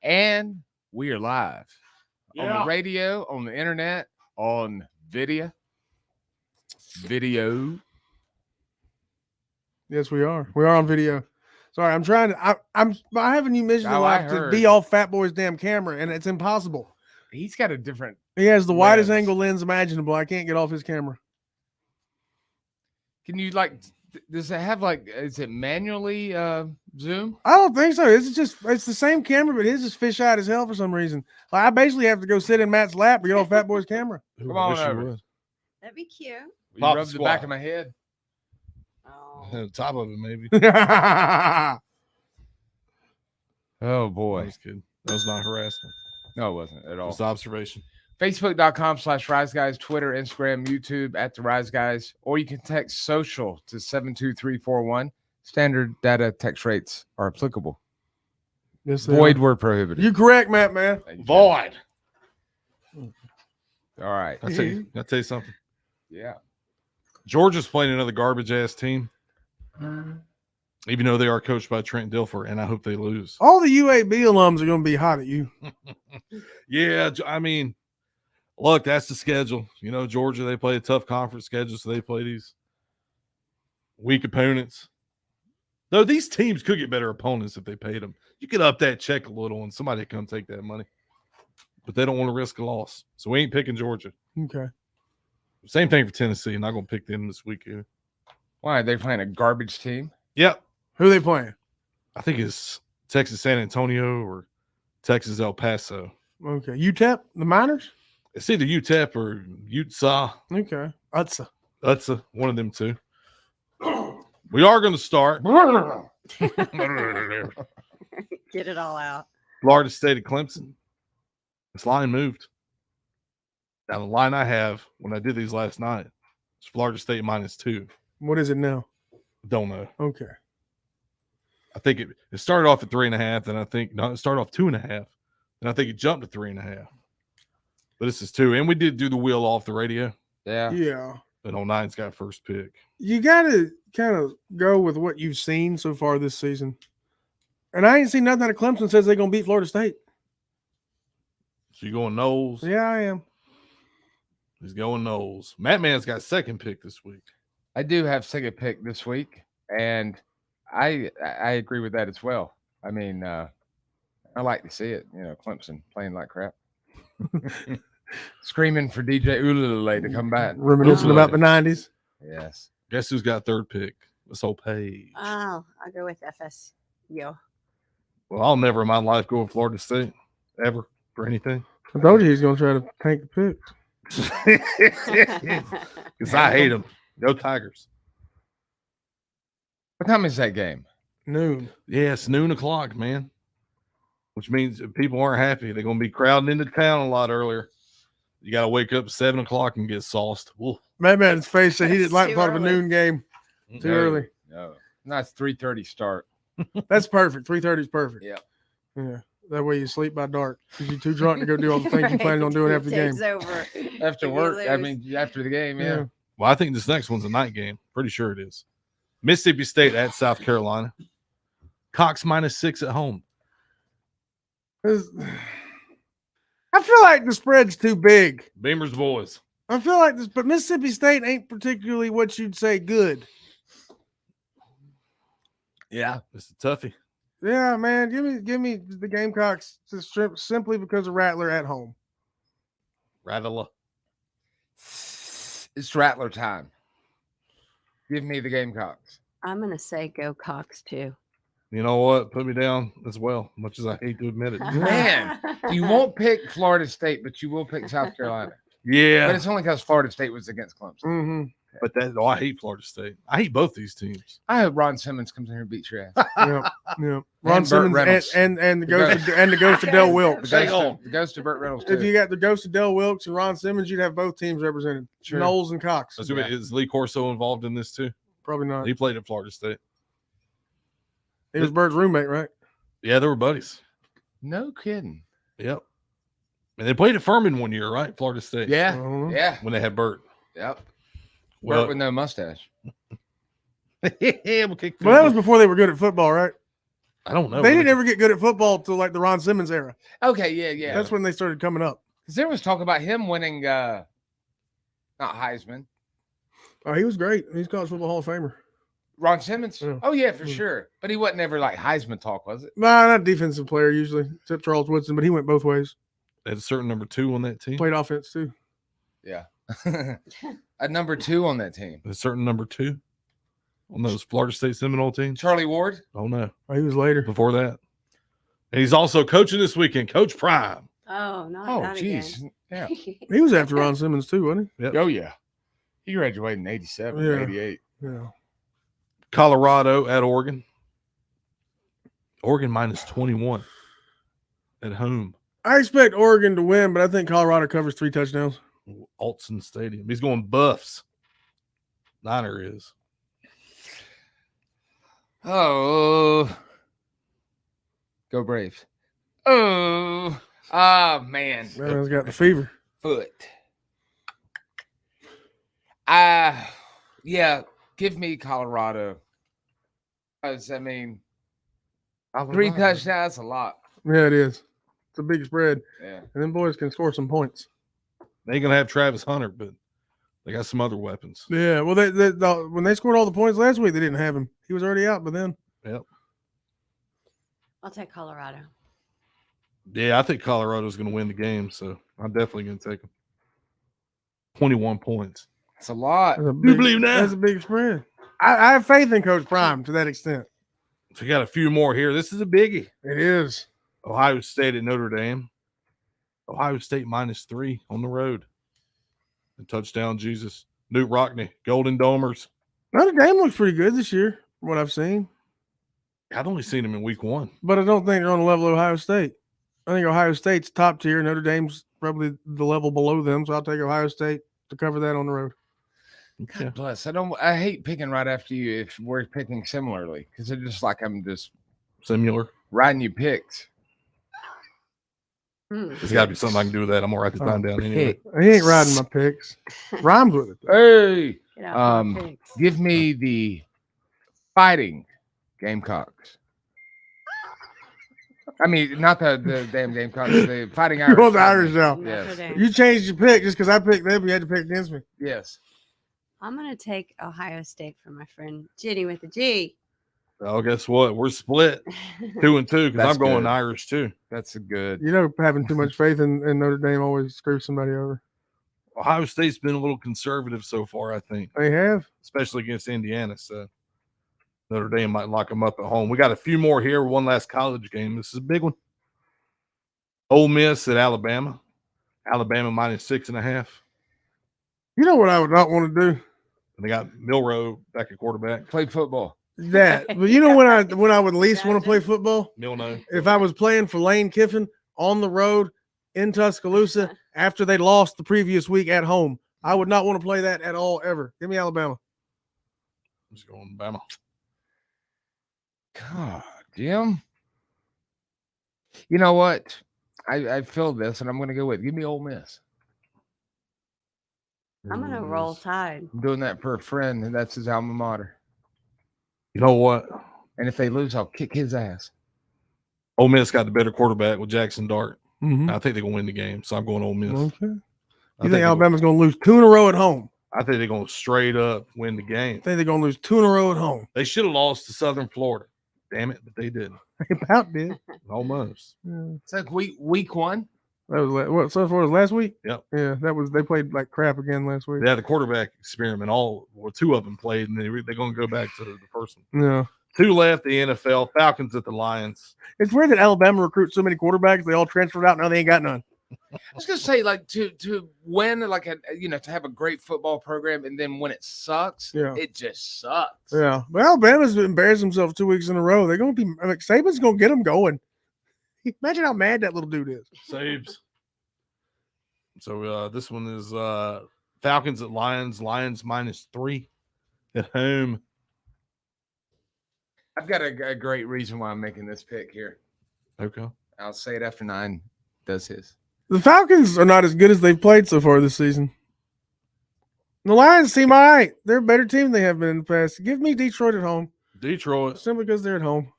And we are live on the radio, on the internet, on video. Yes, we are. We are on video. Sorry, I'm trying to. I have a new mission in Oh, life to be all Fat Boy's damn camera, and it's impossible. He's got a different. He has the widest lens. angle lens imaginable. I can't get off his camera. Can you does it have is it manually zoom? I don't think so. It's the same camera, but his is fisheye as hell for some reason. Like I basically have to go sit in Matt's lap to get off Fat Boy's camera. Come on over. That'd be cute. You rub the back of my head. Oh. The top of it, maybe. Oh boy, That was good. That was not harassment. no, it wasn't at It all. was observation. Facebook.com/RiseGuys, Twitter, Instagram, YouTube at the Rise Guys, or you can text social to 72341. Standard data text rates are applicable. Yes, Void were prohibited. You correct, Matt, man. Thank you. Void. All right. I'll tell you something. Yeah. Georgia's playing another garbage ass team, even though they are coached by Trent Dilfer, and I hope they lose. All the UAB alums are going to be hot at you. Yeah, I mean, look, that's the schedule. You know, Georgia, they play a tough conference schedule, so they play these weak opponents. Though these teams could get better opponents if they paid them. You could up that check a little, and somebody come take that money. But they don't want to risk a loss, so we ain't picking Georgia. Okay. Same thing for Tennessee. Not going to pick them this week either. Why are they playing a garbage team? Yep. Who are they playing? I think it's Texas San Antonio or Texas El Paso. Okay. UTEP, the Miners? It's either UTEP or Utah. Okay. Utsa. That's one of them two. We are going to start. Get it all out. Florida State at Clemson. This line moved. Now, the line I have when I did these last night is Florida State -2. What is it now? Don't know. Okay. I think it started off at 3.5, and it started off 2.5, and I think it jumped to 3.5. But this is 2, and we did do the wheel off the radio. Yeah. Yeah. And 09's got first pick. You got to kind of go with what you've seen so far this season. And I ain't seen nothing out of Clemson says they're going to beat Florida State. So you going Knowles? Yeah, I am. He's going Knowles. Matt Man's got second pick this week. I do have second pick this week, and I agree with that as well. I mean, I like to see it. You know, Clemson playing like crap. Screaming for DJ Ululele to come back. Reminiscing about the 90s. Yes. Guess who's got third pick? This whole page. Oh, I'll go with FSU. Well, I'll never in my life go with Florida State ever for anything. I told you he's going to try to tank the pick. Because I hate them. Go Tigers. What time is that game? Noon. Yeah, it's noon o'clock, man. Which means if people aren't happy, they're going to be crowding into town a lot earlier. You got to wake up 7 o'clock and get sauced. Woof. Matt Man's face said he That's didn't like too part of a early. noon game. Too early. No. That's 3:30 start. That's perfect. 3:30 is perfect. Yeah. Yeah. That way you sleep by dark because you're too drunk to go do all the things you planning on doing after the game. Takes over. After If you work, I lose. mean, after the game, yeah. Well, I think this next one's a night game. Pretty sure it is. Mississippi State at South Carolina. Cox -6 at home. I feel like the spread's too big. Beamer's boys. I feel like this, but Mississippi State ain't particularly what you'd say good. Yeah. It's a toughie. Yeah, man. Give me the Gamecocks just simply because of Rattler at home. Rattler. It's Rattler time. Give me the Gamecocks. I'm going to say go Cox too. You know what? Put me down as well, much as I hate to admit it. Man, you won't pick Florida State, but you will pick South Carolina. Yeah. But it's only because Florida State was against Clemson. Mm-hmm. But I hate Florida State. I hate both these teams. I hope Ron Simmons comes in here and beats your ass. Yeah. Ron Burt Simmons Reynolds. and the ghost of Del Wilkes. The ghost of Burt Reynolds, too. If you got the ghost of Del Wilkes and Ron Simmons, you'd have both teams represented. Sure. Knowles and Cox. Is Lee Corso involved in this too? Probably not. He played at Florida State. He was Bert's roommate, right? Yeah, they were buddies. No kidding. Yep. And they played at Furman one year, right? Florida State. Yeah. Uh-huh. Yeah. When they had Burt. Yep. Well, Burt with no mustache. yeah, we'll kick Well, that was before they were good at football, right? I don't know. They didn't ever get good at football till like the Ron Simmons era. Okay, yeah. That's when they started coming up. Because there was talk about him winning, not Heisman. Oh, he was great. He's college football Hall of Famer. Ron Simmons? Yeah. Oh, yeah, for Yeah. sure. But he wasn't ever like Heisman talk, was it? Nah, not defensive player usually, except Charles Woodson, but he went both ways. They had a certain number 2 on that team. Played offense too. Yeah. A number 2 on that team. A certain number 2 on those Florida State Seminole teams. Charlie Ward? Oh, no. Oh, he was later. Before that. And he's also coaching this weekend, Coach Prime. Oh, not Oh, that jeez. again. Yeah. He was after Ron Simmons too, wasn't Yep. Oh, yeah. He graduated in 87, Yeah. 88. he? Yeah. Colorado at Oregon. Oregon minus 21 at home. I expect Oregon to win, but I think Colorado covers 3 touchdowns. Altson Stadium. He's going Buffs. Niner is. Oh. Go Braves. Oh. Man. Man's got the fever. Foot. Yeah, give me Colorado. 'Cause, I mean, 3 touchdowns, that's a lot. Yeah, it is. It's a big spread, Yeah. and them boys can score some points. They ain't going to have Travis Hunter, but they got some other weapons. Yeah, well, when they scored all the points last week, they didn't have him. He was already out by then. Yep. I'll take Colorado. Yeah, I think Colorado's going to win the game, so I'm definitely going to take them. 21 points. It's a lot. That's a You believe that? That's a big spread. I have faith in Coach Prime to that extent. So we got a few more here. This is a biggie. It is. Ohio State at Notre Dame. Ohio State minus 3 on the road. And touchdown, Jesus. Newt Rockney, Golden Domers. Notre Dame looks pretty good this year, from what I've seen. I've only seen him in week 1. But I don't think they're on the level of Ohio State. I think Ohio State's top tier. Notre Dame's probably the level below them, so I'll take Ohio State to cover that on the road. Okay. God bless. I hate picking right after you if we're picking similarly because it's just like I'm just Similar. riding you picks. There's got to be something I can do with that. I'm going to write this time down anyway. Pick. He ain't riding my picks. Rhymes with it. though. Hey, Get out my picks. give me the Fighting Gamecocks. I mean, not the damn Gamecocks, the Fighting Irish. You want the Irish now. Notre Yes. Dame. You changed your pick just because I picked them. You had to pick against me. Yes. I'm going to take Ohio State for my friend Ginny with the G. Oh, guess what? We're split 2 and 2 because That's I'm going good. Irish too. That's a good. You know, having too much faith in Notre Dame always screws somebody over. Ohio State's been a little conservative so far, I think, They have. especially against Indiana. So Notre Dame might lock them up at home. We got a few more here. One last college game. This is a big one. Ole Miss at Alabama. Alabama minus 6.5. You know what I would not want to do? And they got Milrow back at quarterback. Play football. That. But you know when I would least want to play football? Milno. If I was playing for Lane Kiffin on the road in Tuscaloosa after they lost the previous week at home. I would not want to play that at all, ever. Give me Alabama. I'm just going Bama. God, Jim. You know what? I feel this, and I'm going to go with. Give me Ole Miss. I'm going to roll Tide. I'm doing that for a friend, and that's his alma mater. You know what? And if they lose, I'll kick his ass. Ole Miss got the better quarterback with Jackson Dart. Mm-hmm. I think they're going to win the game, so I'm going Ole Miss. Okay. I You think they're- Alabama's going to lose 2 in a row at home? I think they're going to straight up win the game. I think they're going to lose 2 in a row at home. They should have lost to Southern Florida. Damn it, but they didn't. They about did. Almost. Yeah. It's like week 1. That was what so far was last week. Yep. Yeah, that was they played like crap again last week. Yeah, the quarterback experiment. Two of them played, and they're going to go back to the first one. Yeah, 2 left. The NFL Falcons at the Lions. it's weird that Alabama recruits so many quarterbacks. They all transferred out. Now they ain't got none. I was gonna say, like, to win, like, to have a great football program, and then when it sucks, Yeah. it just sucks. Yeah, but Alabama's embarrassed themselves 2 weeks in a row. They're going to be. Like, Saban's going to get them going. Imagine how mad that little dude is. Saves. So this one is Falcons at Lions. Lions minus 3 at home. I've got a great reason why I'm making this pick here. Okay. I'll say it after 9 does his. The Falcons are not as good as they've played so far this season. The Lions seem all right. They're a better team than they have been in the past. Give me Detroit at home, Detroit. simply because they're at home.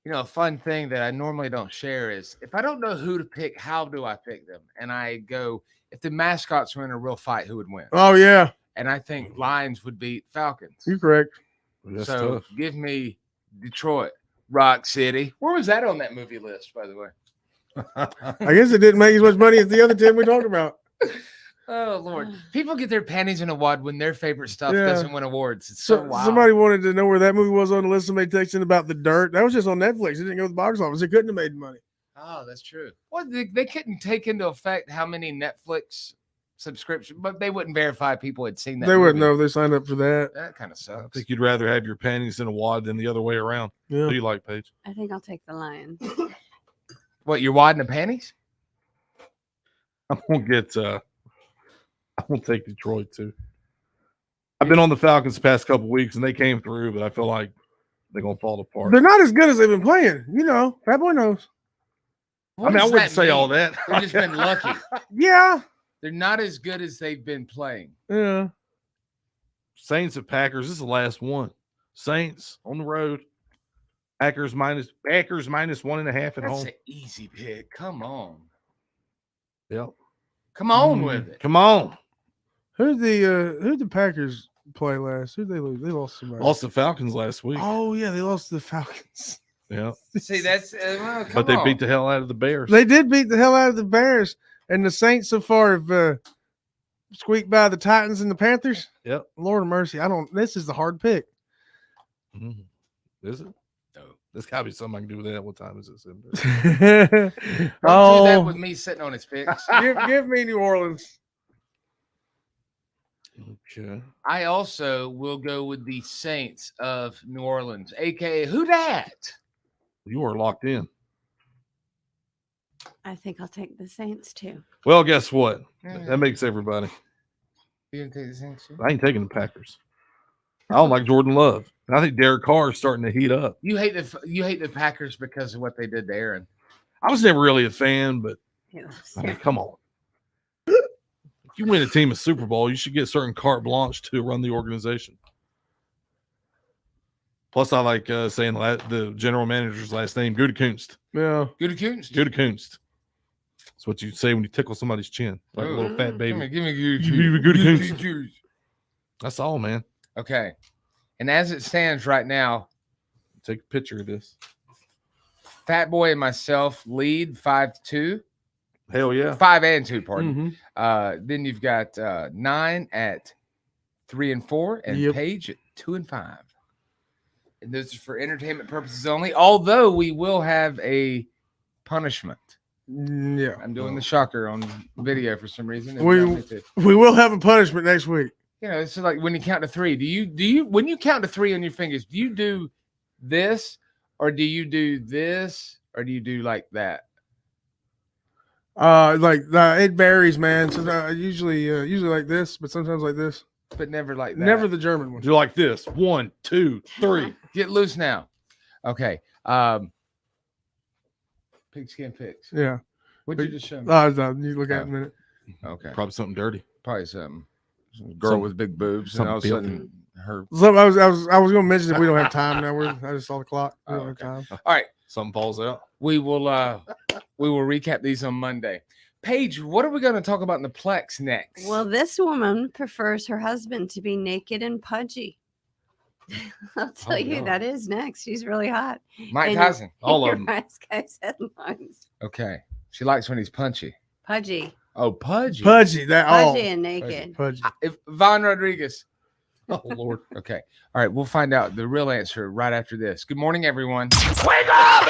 You know, a fun thing that I normally don't share is if I don't know who to pick, how do I pick them? And I go, if the mascots were in a real fight, who would win? Oh yeah, And I think Lions would beat Falcons. you're correct. That's so tough. give me Detroit, Rock City. Where was that on that movie list, by the way? I guess it didn't make as much money as the other 10 we talked about. Oh Lord, people get their panties in a wad when their favorite stuff Yeah. doesn't win awards. It's so wild. Somebody wanted to know where that movie was on the list. Somebody texted about The Dirt. That was just on Netflix. It didn't go to the box office. It couldn't have made money. Oh, that's true. Well, they couldn't take into effect how many Netflix subscriptions, but they wouldn't verify people had seen that. They wouldn't movie. know if they signed up for that. That kind of I sucks. think you'd rather have your panties in a wad than the other way around. Yeah. What do you like, Paige? I think I'll take the Lions. What, you're wadding the panties? I'm gonna take Detroit too. I've been on the Falcons the past couple weeks and they came through, but I feel like they're gonna fall apart. They're not as good as they've been playing. You know, Fat Boy knows. What I mean, I does wouldn't that say all mean? that. They've just been lucky. Yeah. They're not as good as they've been playing. Yeah. Saints at Packers. This is the last one. Saints on the road. Packers minus 1.5 at That's home. an easy pick. Come on. Yep. Come on with it. Come on. Who'd the Packers play last? Who'd they lose? They lost somebody. Lost the Falcons last week. Oh yeah, they lost to the Falcons. Yeah. See, that's well, But they beat the hell out of the Bears. They did beat the hell out of the Bears, and the Saints so far have squeaked by the Titans and the Panthers. Yep. Lord of mercy, this is the hard pick. Mhm. Is it? No. There's got to be something I can do with that. What time is it? Don't do that Oh, with me sitting on his picks. give me New Orleans. Okay. I also will go with the Saints of New Orleans, aka who dat? You are locked in. I think I'll take the Saints too. Well, guess what? Yeah. That makes everybody. You gonna take the Saints too? I ain't taking the Packers. I don't like Jordan Love. I think Derek Carr is starting to heat up. You hate the Packers because of what they did to Aaron. I was never really a fan, but Yes. I mean, come on. If you win a team a Super Bowl, you should get certain carte blanche to run the organization. Plus, I like saying the general manager's last name, Gutekunst. Yeah. Good Coons. Gutekunst. That's what you say when you tickle somebody's chin, like a little fat baby. Give me Gutekunst. That's all, man. Okay. And as it stands right now, Take a picture of this. Fat Boy and myself lead 5-2. Hell yeah. 5-2, pardon. Mhm. Then you've got 9 at 3 and 4, and Yep. Paige at 2 and 5. And those are for entertainment purposes only. Although we will have a punishment. Yeah. I'm doing the shocker on video for some reason. and We- y'all need to- We will have a punishment next week. you know, it's like when you count to 3. Do you when you count to 3 on your fingers? Do you do this, or do you do this, or do you do like that? It varies, man. So usually like this, but sometimes like this. But never like that. Never the German one. Do like this. 1, 2, 3. Get loose now. Okay. Pigskin picks. Yeah. What'd you just show me? You look at it in a minute. Okay. Probably something dirty. Probably some girl Some- with big boobs, and all of a something sudden her. So I was going to mention that we don't have time now. I just saw the clock. We don't have time. All right, Something falls out. we will recap these on Monday. Paige, what are we going to talk about in the Plex next? Well, this woman prefers her husband to be naked and pudgy. I'll tell you, no. that is next. She's really hot. Mike and- Tyson. All of Your them. Rice Guys headlines. Okay, she likes when he's punchy. Pudgy. Oh, pudgy. Pudgy. Pudgy and naked. Pudgy. If Von Rodriguez. Oh, Lord. Okay. All right, we'll find out the real answer right after this. Good morning, everyone. Wake up!